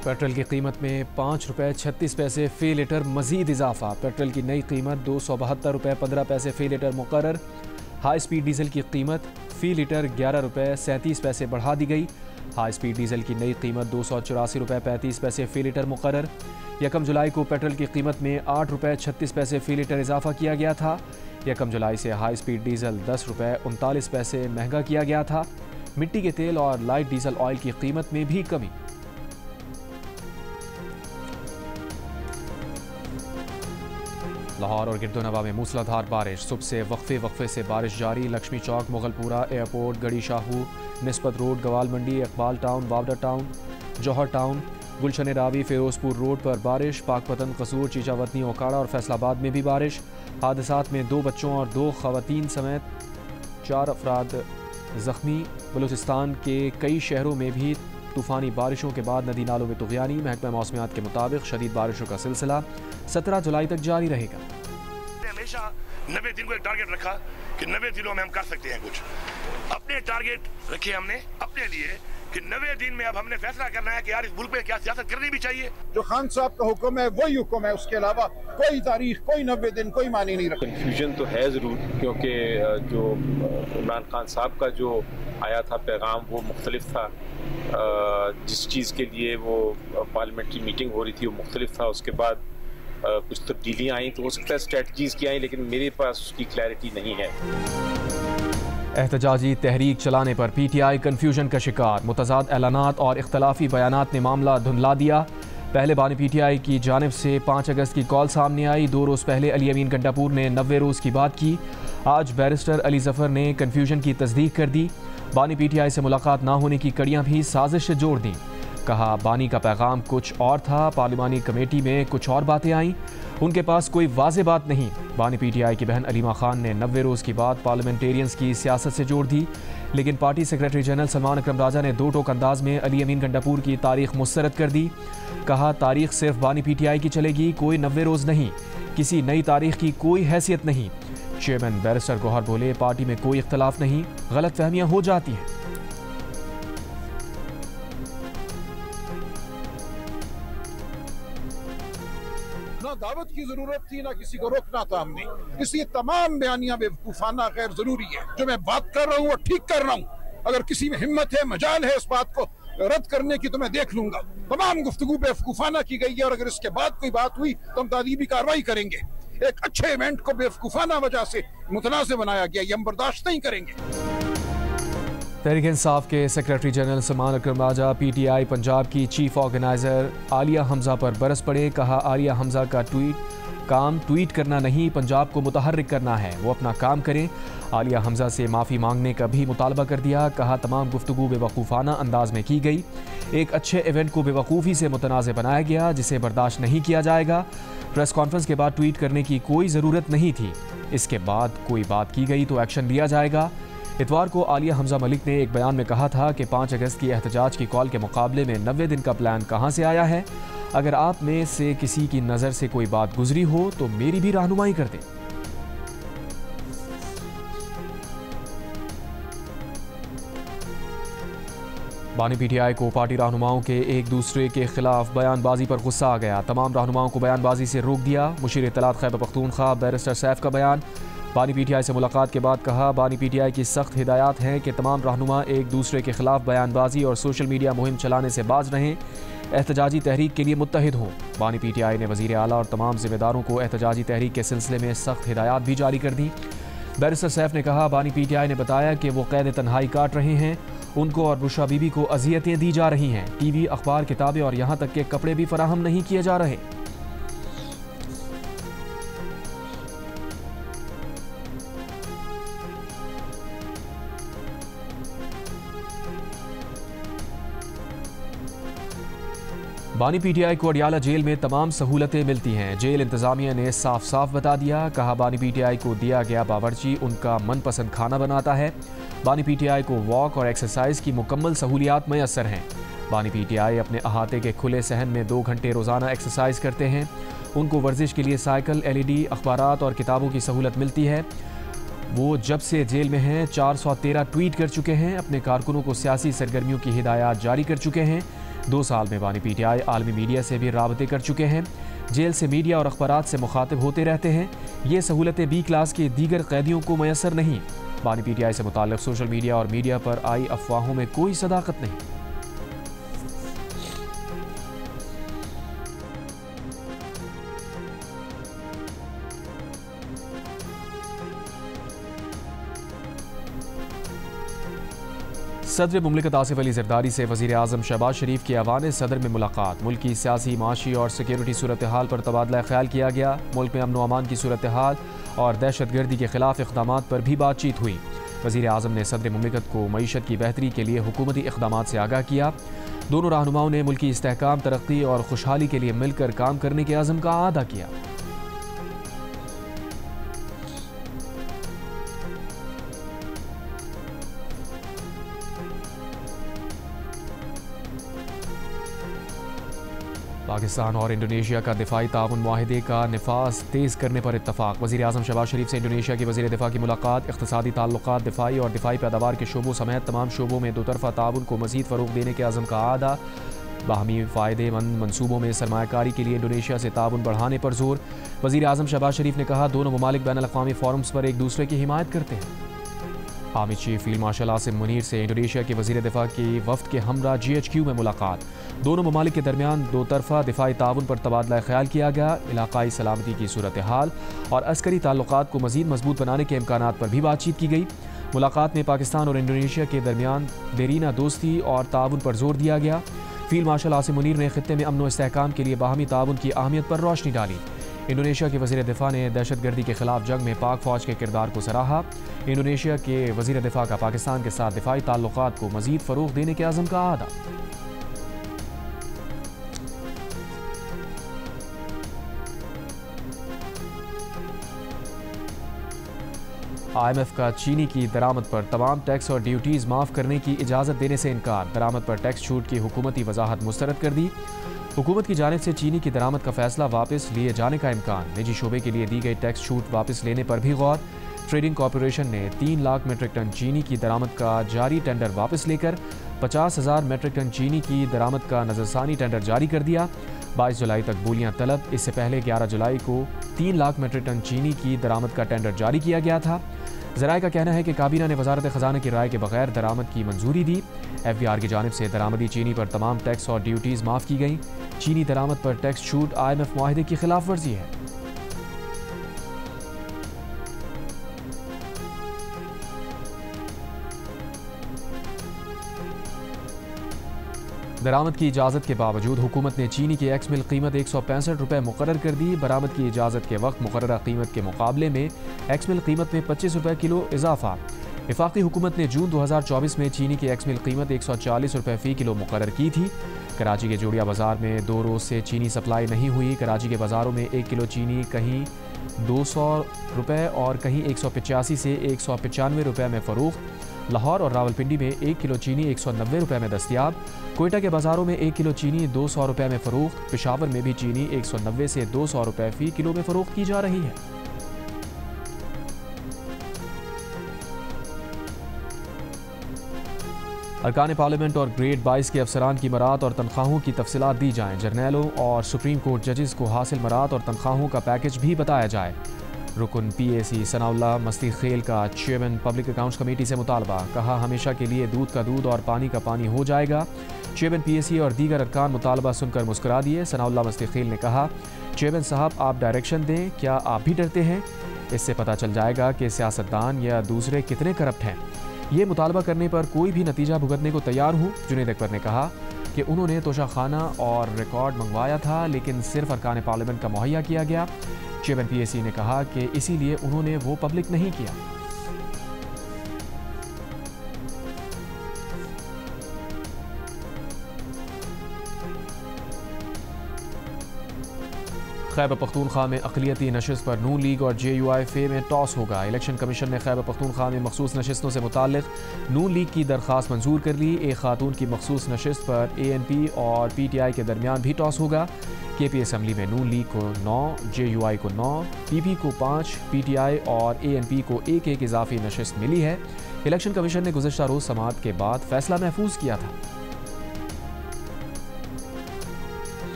Petrol की कीमत में ₹5.36 फ़ी लीटर मज़ीद इजाफा। पेट्रोल की नई कीमत ₹272.15 फ़ी लीटर मुकर्रर। हाई स्पीड डीजल की कीमत फ़ी लीटर ₹11.37 बढ़ा दी गई। हाई स्पीड डीजल की नई कीमत ₹284.35 फ़ी लीटर मुकर्रर। 1 जुलाई को पेट्रोल की कीमत में ₹8.36 फ़ी लीटर इजाफा किया गया था। 1 जुलाई से हाई स्पीड डीजल ₹10.39 महंगा किया गया था। मिट्टी के तेल और लाइट डीजल ऑयल की कीमत में भी कमी। लाहौर और गिरदोनवा में मूसलाधार बारिश। सुबह से वक्फे से बारिश जारी। लक्ष्मी चौक, मुगलपुरा, एयरपोर्ट, गड़ी शाहू, निस्बत रोड, गवाल मंडी, इकबाल टाउन, बावडा टाउन, जौहर टाउन, गुलशन रावी, फिरोजपुर रोड पर बारिश। पाकपतन, कसूर, चीचावतनी, ओकाड़ा और फैसलाबाद में भी बारिश। हादसात में 2 बच्चों और 2 खवातीन समेत 4 अफराद जख्मी। बलूचिस्तान के कई शहरों में भी तूफ़ानी बारिशों के बाद नदी नालों में तुग़यानी। महकमा मौसमियात के मुताबिक शदीद बारिशों का सिलसिला 17 जुलाई तक जारी रहेगा। हमेशा 90 दिन को एक टारगेट रखा कि 90 दिनों में हम कर सकते हैं कुछ। अपने टारगेट रखे हमने अपने लिए कि 90 दिन में अब हमने फैसला करना है कि यार इस मुल्क में क्या सियासत करनी भी चाहिए। जो खान साहब का हुक्म है वही हुक्म है, उसके अलावा कोई तारीख, कोई 90 दिन, कोई मानी नहीं रखा। कन्फ्यूजन तो है ज़रूर, क्योंकि जो इमरान खान साहब का जो आया था पैगाम वो मुख्तलिफ था। जिस चीज़ के लिए वो पार्लियामेंट्री मीटिंग हो रही थी वो मुख्तलिफ था। उसके बाद कुछ तब्दीलियाँ आई तो हो सकता है स्ट्रेटजीज़ की आई, लेकिन मेरे पास उसकी क्लैरिटी नहीं है। एहतजाजी तहरीक चलाने पर PTI कन्फ्यूजन का शिकार। मुतज़ाद ऐलानात और इख्तलाफी बयानात ने मामला धुंधला दिया। पहले बानी PTI की जानिब से 5 अगस्त की कॉल सामने आई। 2 रोज़ पहले अली अमीन गंडापुर ने 90 रोज़ की बात की। आज बैरिस्टर अली जफ़र ने कन्फ्यूजन की तस्दीक कर दी। बानी PTI से मुलाकात ना होने की कड़ियाँ भी साजिश से जोड़ दी। कहा बानी का पैगाम कुछ और था, पार्लिमानी कमेटी में कुछ और बातें आईं। उनके पास कोई वाज़ेह बात नहीं। बानी PTI की बहन अलीमा खान ने 90 रोज़ की बात पार्लियामेंटेरियंस की सियासत से जोड़ दी। लेकिन पार्टी सेक्रेटरी जनरल सलमान अकरम राजा ने 2 टोक अंदाज में अली अमीन गंडापुर की तारीख मुस्तरद कर दी। कहा तारीख सिर्फ बानी PTI की चलेगी, कोई 90 रोज़ नहीं। किसी नई तारीख की कोई हैसियत नहीं। चेयरमैन बैरिस्टर गौहर बोले पार्टी में कोई इख्तलाफ नहीं, गलत फहमियाँ हो जाती हैं। ना दावत की जरूरत थी, ना किसी को रोकना था हमने। इसलिए तमाम बयानियां बेवकूफाना गैर जरूरी है। जो मैं बात कर रहा हूँ वो ठीक कर रहा हूँ। अगर किसी में हिम्मत है, मजाल है इस बात को रद्द करने की तो मैं देख लूंगा। तमाम गुफ्तगू बेवकूफाना की गई है और अगर इसके बाद कोई बात हुई तो हम तादीबी कार्रवाई करेंगे। एक अच्छे इवेंट को बेवकूफाना वजह से मुतनाज़ बनाया गया, ये हम बर्दाश्त नहीं करेंगे। तहरीक इंसाफ के सेक्रेटरी जनरल सलमान अकरम राजा PTI पंजाब की चीफ ऑर्गेनाइज़र आलिया हमजा पर बरस पड़े। कहा आलिया हमजा का ट्वीट करना नहीं, पंजाब को मुतहर्रिक करना है, वो अपना काम करें। आलिया हमजा से माफ़ी मांगने का भी मुतालबा कर दिया। कहा तमाम गुफ्तगू बेवकूफ़ाना अंदाज में की गई। एक अच्छे इवेंट को बेवकूफ़ी से मुतनाज़ बनाया गया जिसे बर्दाश्त नहीं किया जाएगा। प्रेस कॉन्फ्रेंस के बाद ट्वीट करने की कोई ज़रूरत नहीं थी। इसके बाद कोई बात की गई तो एक्शन लिया जाएगा। इतवार को आलिया हमजा मलिक ने एक बयान में कहा था कि 5 अगस्त की एहतजाज की कॉल के मुकाबले में 90 दिन का प्लान कहाँ से आया है। अगर आप में से किसी की नज़र से कोई बात गुजरी हो तो मेरी भी रहनुमाई कर दें। बानी PTI को पार्टी रहनुमाओं के एक दूसरे के खिलाफ बयानबाजी पर गुस्सा आ गया। तमाम रहनुमाओं को बयानबाजी से रोक दिया। मुशीर इत्तलात खैबर पख्तूनख्वा बैरिस्टर सैफ का बयान। बानी PTI से मुलाकात के बाद कहा बानी PTI की सख्त हिदायत हैं कि तमाम रहनुमा एक दूसरे के खिलाफ बयानबाजी और सोशल मीडिया मुहिम चलाने से बाज रहें, एहतजाजी तहरीक के लिए मुत्तहिद हों। बानी PTI ने वज़ीर आला और तमाम ज़िम्मेदारों को एहतजाजी तहरीक के सिलसिले में सख्त हिदायत भी जारी कर दी। बैरिस्टर सैफ ने कहा बानी PTI ने बताया कि वो कैद तन्हाई काट रहे हैं। उनको और बुशरा बीबी को अजियतें दी जा रही हैं। TV, अखबार, किताबें और यहाँ तक के कपड़े भी फराहम नहीं किए जा रहे। बानी PTI को अडियाला जेल में तमाम सहूलतें मिलती हैं। जेल इंतजामिया ने साफ साफ बता दिया। कहा बानी PTI को दिया गया बावर्ची उनका मनपसंद खाना बनाता है। बानी PTI को वॉक और एक्सरसाइज की मुकम्मल सहूलियात मैसर हैं। बानी PTI अपने अहाते के खुले सहन में 2 घंटे रोज़ाना एक्सरसाइज करते हैं। उनको वर्जिश के लिए साइकिल, LED, अखबारात और किताबों की सहूलत मिलती है। वो जब से जेल में हैं 413 ट्वीट कर चुके हैं। अपने कारकुनों को सियासी सरगर्मियों की हिदायत जारी कर चुके हैं। 2 साल में बानी PTI आलमी मीडिया से भी राबते कर चुके हैं। जेल से मीडिया और अखबारात से मुखातिब होते रहते हैं। ये सहूलतें B क्लास के दीगर कैदियों को मैसर नहीं। बानी PTI से मुताल्लिक़ सोशल मीडिया और मीडिया पर आई अफवाहों में कोई सदाकत नहीं। सदर मुमलिकत आसिफ अली जरदारी से वज़ीर आज़म शहबाज शरीफ की ऐवान सदर में मुलाकात। मुल्क की सियासी, माशी और सिक्योरिटी सूरत हाल पर तबादला ख्याल किया गया। मुल्क में अमन व अमान की सूरत हाल और दहशत गर्दी के खिलाफ इक़दामात पर भी बातचीत हुई। वज़ीर आज़म ने सदर मुमलिकत को मईशत की बेहतरी के लिए हुकूमती इक़दामात से आगाह किया। दोनों रहनुमाओं ने मुल्क की इस्तेहकाम, तरक्की और खुशहाली के लिए मिलकर काम करने के अज़म का आदा किया। पाकिस्तान और इंडोनेशिया का दिफाई ताउन मुआहिदे का निफाज तेज़ करने पर इत्तफाक। वज़ीर आज़म शहबाज शरीफ से इंडोनेशिया की वज़ीर दिफा की मुलाकात। इक़्तिसादी ताल्लुकात, दिफाई और दिफाई पैदावार के शोबों समेत तमाम शोबों में दोतरफ़ा ताउन को मज़ीद फ़रोग़ देने के अज़म का आदा। बाहमी फ़ायदेमंद मनसूबों में सरमायाकारी के लिए इंडोनेशिया से ताउन बढ़ाने पर जोर। वज़ीर आज़म शहबाज शरीफ ने कहा, दोनों ममालिक बैनुल अक़वामी फ़ोरम्स पर एक दूसरे की हिमायत करते हैं। Army chief field marshal Asim Munir से इंडोनेशिया के वज़ीर दिफा की वफ़द के हमरा GHQ में मुलाकात। दोनों ममालिक के दरमियान दो तरफ़ा दिफाई ताउन पर तबादला ख्याल किया गया। इलाकाई सलामती की सूरत हाल और अस्करी ताल्लुकात को मज़ीद मजबूत बनाने के इम्कानात पर भी बातचीत की गई। मुलाकात में पाकिस्तान और इंडोनेशिया के दरमियान देरीना दोस्ती और ताउन पर जोर दिया गया। फील्ड मार्शल आसिम मुनीर ने खित्ते में अमन व इस्तेहकाम के लिए बाहमी ताउन की अहमियत पर रोशनी डाली। इंडोनेशिया के वज़ीर दिफा ने दहशतगर्दी के खिलाफ जंग में पाक फ़ौज के किरदार को सराहा। इंडोनेशिया के वज़ीर दिफा का पाकिस्तान के साथ दिफाई ताल्लुकात को मज़ीद फ़रोग़ देने के अज़म का आदा। IMF का चीनी की दरामद पर तमाम टैक्स और ड्यूटीज़ माफ़ करने की इजाज़त देने से इनकार। दरामद पर टैक्स छूट की हुकूमती वजाहत मुस्तरद कर दी। हुकूमत की जानिब से चीनी की दरामद का फैसला वापस लिए जाने का इम्कान। निजी शोबे के लिए दी गई टैक्स छूट वापस लेने पर भी गौर। ट्रेडिंग कॉरपोरेशन ने 3 लाख मीट्रिक टन चीनी की दरामद का जारी टेंडर वापस लेकर 50,000 मीट्रिक टन चीनी की दरामद का नज़रसानी टेंडर जारी कर दिया। 22 जुलाई तक बोलियां तलब। इससे पहले 11 जुलाई को 3 लाख मीट्रिक टन चीनी की दरामद का टेंडर जारी किया गया था। ज़राए का कहना है कि काबीना ने वजारत ख़जाना की राय के बगैर दरामद की मंजूरी दी। FBR की जानिब से दरामदी चीनी पर तमाम टैक्स और ड्यूटीज़ माफ़ की गई। चीनी दरामद पर टैक्स छूट IMF मुआहिदे की खिलाफ वर्जी है। दरामद की इजाज़त के बावजूद हुकूमत ने चीनी की एक्स मिल कीमत 165 रुपये मुकर्रर कर दी। बरामद की इजाज़त के वक्त मुकर्ररा कीमत के मुकाबले में एक्स मिल कीमत में 25 रुपये किलो इजाफा। वफाकी हुकूमत ने जून 2024 में चीनी की एक्स मिल कीमत 140 रुपये फ़ी किलो मुकर्रर की थी। कराची के जोड़िया बाज़ार में 2 रोज़ से चीनी सप्लाई नहीं हुई। कराची के बाज़ारों में 1 किलो चीनी कहीं 200 रुपये और कहीं 185 से 195 रुपये में फ़रोख्त। लाहौर और रावलपिंडी में 1 किलो चीनी 190 रुपये में दस्तियाब। कोयटा के बाज़ारों में 1 किलो चीनी 200 रुपये में फ़रोख्त। पेशावर में भी चीनी 190 से 200 रुपये फ़ी किलो में फ़रोख्त की जा रही है। अरकान पार्लियामेंट और ग्रेड 22 के अफसरान की मरात और तनख्वाहों की तफसीलात दी जाएँ। जर्नैलों और सुप्रीम कोर्ट जजेस को हासिल मरात और तनख्वाहों का पैकेज भी बताया जाए। रुकन PAC सनाउल्लाह मस्ती खेल का चेयरमैन पब्लिक अकाउंट्स कमेटी से मुतालबा। कहा, हमेशा के लिए दूध का दूध और पानी का पानी हो जाएगा। चेयरमैन PAC और दीगर अरकान मुतालबा सुनकर मुस्कुरा दिए। सनाउल्लाह मस्ती खेल ने कहा, चेयरमैन साहब आप डायरेक्शन दें, क्या आप भी डरते हैं? इससे पता चल जाएगा कि सियासतदान या दूसरे कितने करप्ट हैं। ये मुतालबा करने पर कोई भी नतीजा भुगतने को तैयार हूँ। जुनैद अकबर ने कहा कि उन्होंने तोशाखाना और रिकॉर्ड मंगवाया था, लेकिन सिर्फ अरकान पार्लियामेंट का मुहैया किया गया। चेयरमैन PAC ने कहा कि इसीलिए उन्होंने वो पब्लिक नहीं किया। खैबर पख्तूनख्वा में अक़लियती नशिस्त पर नून लीग और JUIF में टॉस होगा। इलेक्शन कमीशन ने खैबर पख्तूनख्वा में मखसूस नशिस्तों से मुताल्लिक़ नून लीग की दरख्वास्त मंजूर कर ली। एक खातून की मखसूस नशिस्त पर ANP और PTI के दरमियान भी टॉस होगा। KP असम्बली में नून लीग को 9, JUI को 9, PP को 5, PTI और ANP को 1-1 इजाफी नशिस्त मिली है। इलेक्शन कमीशन ने गुज़िश्ता रोज़ समाअत के बाद फैसला महफूज किया था।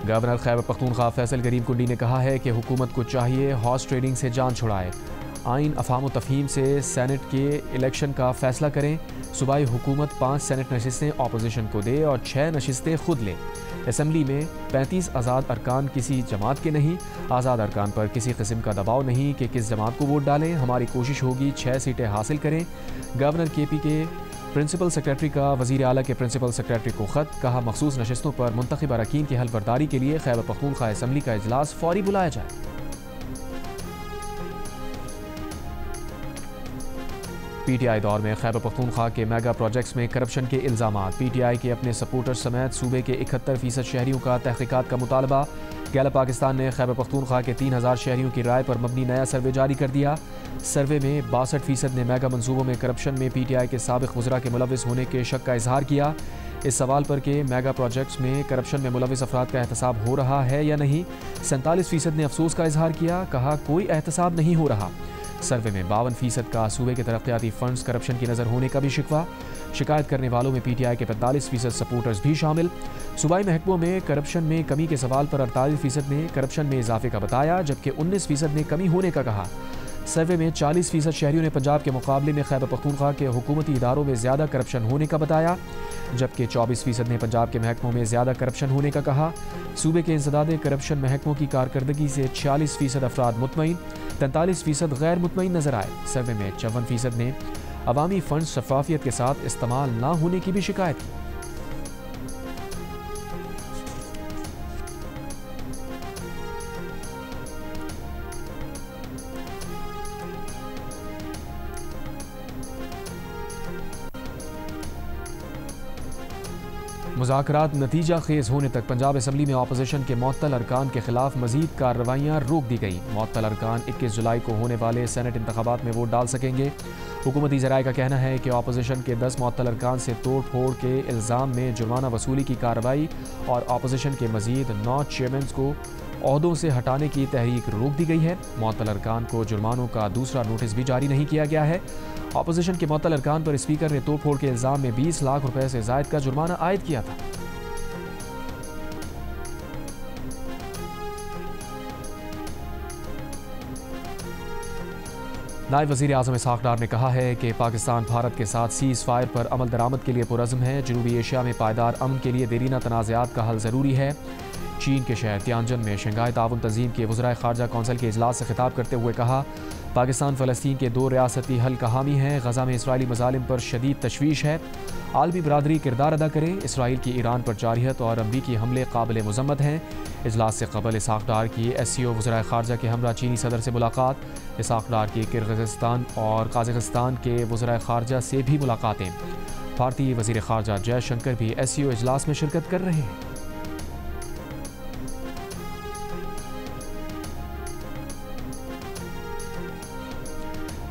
गवर्नर खैबर पख्तूनख्वा फैसल करीम कुंडी ने कहा है कि हुकूमत को चाहिए हॉर्स ट्रेडिंग से जान छुड़ाए, आइन अफाम तफहीम से सेनेट के इलेक्शन का फैसला करें, सूबाई हुकूमत 5 सेनेट नशिस्तें अपोजिशन को दे और 6 नशिस्तें खुद ले। असम्बली में 35 आज़ाद अरकान किसी जमात के नहीं, आज़ाद अरकान पर किसी किस्म का दबाव नहीं कि किस जमात को वोट डालें, हमारी कोशिश होगी 6 सीटें हासिल करें। गवर्नर KP के प्रिंसिपल सेक्रेटरी का वज़ीर आला के प्रिंसिपल सेक्रेटरी को ख़त, कहा मखसूस नशिस्तों पर मुंतखब अरकान की हल्फबर्दारी के लिए खैबर पख्तूनख्वा असम्बली का इजलास फौरी बुलाया जाए। PTI दौर में खैबर पख्तूनख्वा के मेगा प्रोजेक्ट्स में करप्शन के इल्ज़ामात, PTI के अपने सपोर्टर्स समेत सूबे के 71% शहरियों का तहकीकात का मुतालबा। गैलप पाकिस्तान ने खैबर पख्तूनख्वा के 3000 शहरियों की राय पर मबनी नया सर्वे जारी कर दिया। सर्वे में 62% ने मेगा मंसूबों में करप्शन में PTI के साबिक़ वज़रा के मुलविस होने के शक का इजहार किया। इस सवाल पर कि मेगा प्रोजेक्ट्स में करप्शन में मुलविस अफराद का एहतसाब हो रहा है या नहीं, 47% ने अफसोस का इजहार किया, कहा कोई एहतसाब नहीं हो रहा। सर्वे में 52% का सूबे के तरक्याती फंड्स करप्शन की नज़र होने का भी शिकवा। शिकायत करने वालों में PTI के 45% सपोर्टर्स भी शामिल। सूबाई महकमों में करप्शन में कमी के सवाल पर 48% ने करप्शन में इजाफे का बताया, जबकि 19% ने कमी होने का कहा। सर्वे में 40% शहरियों ने पंजाब के मुकाबले में खैबर पख्तूनख्वा के हुकूमती इदारों में ज़्यादा करप्शन होने का बताया, जबकि 24% ने पंजाब के महकमों में ज़्यादा करप्शन होने का कहा। सूबे के इंसदादे करप्शन महकमों की कारकर्दगी से 46% अफराद मुतमईन, 43% गैर मुतमईन नजर आए। सर्वे में 54% ने अवामी फंड शफाफियत के साथ इस्तेमाल न होने की भी शिकायत की। मुज़ाकरात नतीजा खेज होने तक पंजाब असम्बली में अपोजिशन के मुअत्तल अरकान के खिलाफ मजीद कार्रवाइयाँ रोक दी गई। मुअत्तल अरकान 21 जुलाई को होने वाले सेनेट इंतखाबात में वोट डाल सकेंगे। हुकूमती ज़राए का कहना है कि अपोजिशन के 10 मुअत्तल अरकान से तोड़ फोड़ के इल्ज़ाम में जुर्माना वसूली की कार्रवाई और अपोजिशन के मजीद 9 चेयरमैन को ओहदों से हटाने की तहरीक रोक दी गई है। मुअत्तल अरकान को जुर्मानों का दूसरा नोटिस भी जारी नहीं किया गया है। अपोजिशन के मुअत्तल अरकान पर स्पीकर ने तोड़ फोड़ के इल्ज़ाम में 20 लाख रुपए से ज़ायद का जुर्माना आयद किया था। नायब वज़ीर आज़म इसहाक़ डार ने कहा है कि पाकिस्तान भारत के साथ सीज़ फायर पर अमल दरामद के लिए पुरज़्म है। जनूबी एशिया में पायदार अमन के लिए देरीना तनाज़ात का हल ज़रूरी है। चीन के शहर तियानजन में शंघाई ताउन तंजीम के वज़राए ख़ारजा कौंसिल के इजलास से खिताब करते हुए कहा, पाकिस्तान फ़लस्तीन के 2 रियासती हल का हामी है। गज़ा में इसराइली मज़ालिम पर शदीद तशवीश है। आलमी बरादरी किरदार अदा करे। इसराइल की ईरान पर जारियत और अमरीकी हमले काबिल मुज़म्मत हैं। इजलास से कबल इसहाक़ डार की SCO वज़राए ख़ारजा के हमरा चीनी सदर से मुलाकात। इसहाक़ डार की किर्गिज़स्तान और काज़ाख़स्तान के वज़राए ख़ारजा से भी मुलाकातें। भारतीय वज़ीर ख़ारजा जयशंकर भी SCO इजलास में शिरकत कर रहे हैं।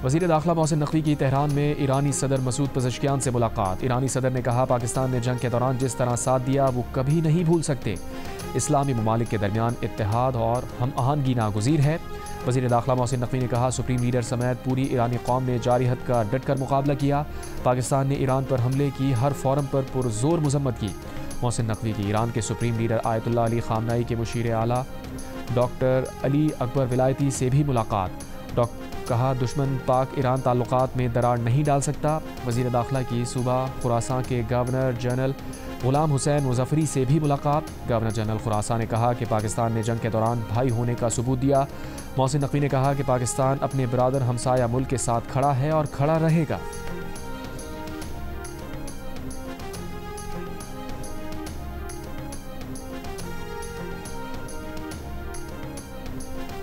वज़ीर दाखिला मोहसिन नकवी की तेहरान में ईरानी सदर मसूद पज़ेश्कियान से मुलाकात। ईरानी सदर ने कहा, पाकिस्तान ने जंग के दौरान जिस तरह साथ दिया वो कभी नहीं भूल सकते। इस्लामी ममालिक के दरमियान इत्तेहाद और हम आहंगी नागुज़ीर है। वज़ीर दाखिला मोहसिन नकवी ने कहा, सुप्रीम लीडर समेत पूरी ईरानी कौम ने जारिहत का डट कर मुकाबला किया। पाकिस्तान ने ईरान पर हमले की हर फोरम पर पुरज़ोर मज़म्मत की। मोहसिन नकवी की ईरान के सुप्रीम लीडर आयतुल्लाह अली ख़ामनाई के मुशीर आला डॉक्टर अली अकबर विलायती से भी मुलाकात। कहा, दुश्मन पाक ईरान ताल्लुकात में दरार नहीं डाल सकता। वज़ीर दाखिला की सूबा खुरासान के गवर्नर जनरल गुलाम हुसैन मुज़फ़्फ़री से भी मुलाकात। गवर्नर जनरल खुरासान ने कहा कि पाकिस्तान ने जंग के दौरान भाई होने का सबूत दिया। मोहसिन नकवी ने कहा कि पाकिस्तान अपने बरादर हमसाया मुल्क के साथ खड़ा है और खड़ा रहेगा।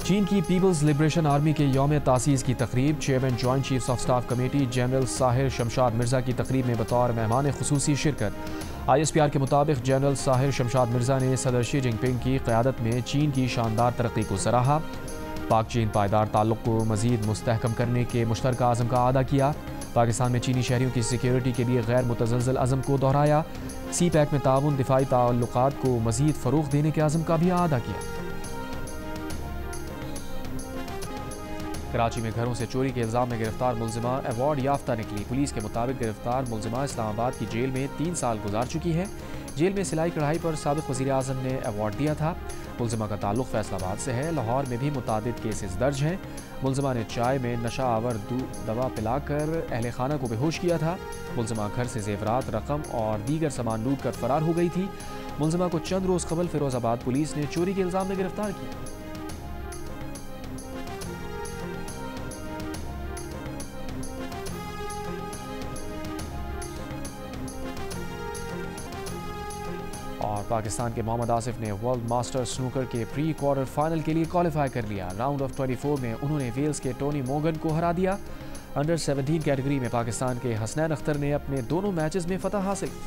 चीन की पीपल्स लिबरेशन आर्मी के यौम तासीस की तकरीब। Chairman joint chiefs of staff committee general Sahir Shamshad Mirza की तकरीब में बतौर मेहमान खुसूसी शिरकत। ISPR के मुताबिक जनरल साहिर शमशाद मिर्ज़ा ने सदर शी जिनपिंग की क़यादत में चीन की शानदार तरक्की को सराहा। पाक चीन पायदार ताल्लुक़ को मज़ीद मुस्तहकम करने के मुश्तरका आज़म का अदा किया। पाकिस्तान में चीनी शहरियों की सिक्योरिटी के लिए गैर मुतज़लज़ल अज़म को दोहराया। CPEC में ताउन दिफाई ताल्लुक़ात को मज़ीद फ़रोग़ देने के आज़म का भी अदा किया। कराची में घरों से चोरी के इल्ज़ाम में गिरफ्तार मुलजिमा अवार्ड याफ्ता निकली। पुलिस के मुताबिक गिरफ्तार मुलजिमा इस्लामाबाद की जेल में 3 साल गुजार चुकी है। जेल में सिलाई कढ़ाई पर साबिक़ वज़ीर-ए-आज़म ने अवार्ड दिया था। मुलजिमा का ताल्लुक फैसलाबाद से है। लाहौर में भी मुतादिद केसेस दर्ज हैं। मुलजिमा ने चाय में नशा आवर दवा पिलाकर अहले खाना को बेहोश किया था। मुलजिमा घर से जेवरात, रकम और दीगर सामान लूट कर फरार हो गई थी। मुलजिमा को चंद रोज़ कबल फिरोजाबाद पुलिस ने चोरी के इल्ज़ाम में गिरफ्तार किया। और पाकिस्तान के मोहम्मद आसिफ ने वर्ल्ड मास्टर स्नूकर के प्री क्वार्टर फाइनल के लिए क्वालिफाई कर लिया। राउंड ऑफ 24 में उन्होंने वेल्स के टोनी मोगन को हरा दिया। अंडर 17 कैटेगरी में पाकिस्तान के हसनैन अख्तर ने अपने दोनों मैचेस में फतह हासिल की।